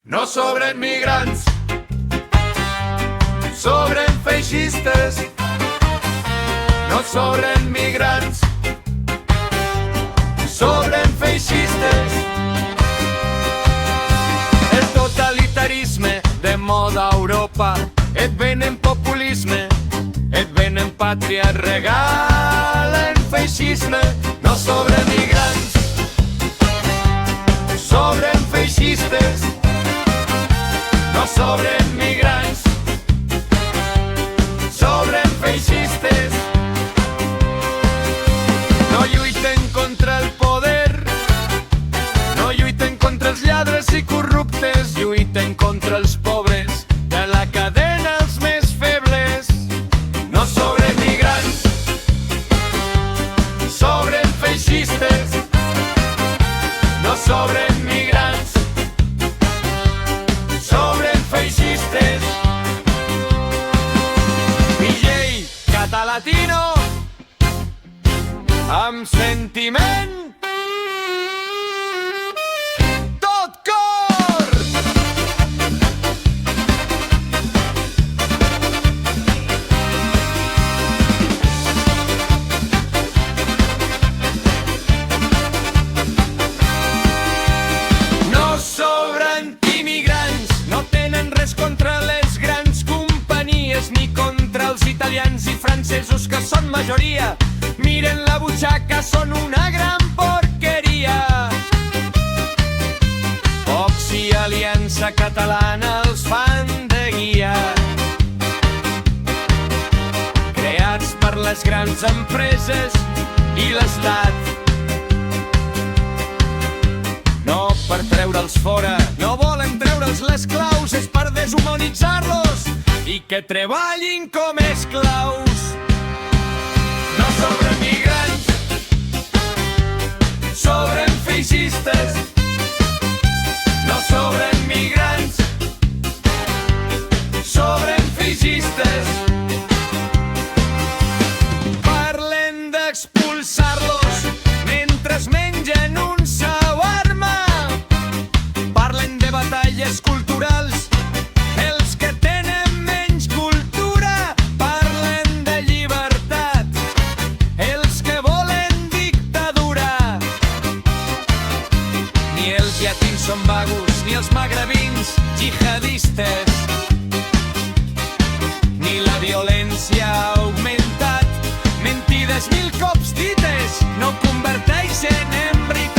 No sobren migrants, sobren feixistes. No sobren migrants, sobren feixistes. El totalitarisme de moda a Europa et venen populisme, et venen pàtria, et regalen feixisme. No sobren migrants, sobren feixistes. No sobren migrants, sobren feixistes. No lluiten contra el poder, no lluiten contra els lladres i corruptes, lluiten contra els pobres, de la cadena els més febles. No sobren migrants, sobren feixistes. No sobren migrants, sobren feixistes. DJ catalatino amb sentiment, tot cor. No sobren immigrants, no tenen res contra les grans companyies ni contra els italians i francesos que són majoria. Miren la butxaca, són una gran porqueria. Vox i Aliança Catalana els fan de guia, creats per les grans empreses i l'Estat. No per treure'ls fora, no volen treure'ls les claus, és per deshumanitzar-los i que treballin com esclaus. No sobren migrants, sobren feixistes. No sobren migrants, sobren feixistes. Parlen d'expulsar-los mentre es mengen un shawarma. Parlen de batalles culturals, els que tenen menys cultura. Parlen de llibertat, els que volen dictadura. Ni els llatins són vagos, ni els magrebins jihadistes. Ni la violència ha augmentat, mentides mil cops dites no converteixen en veritat.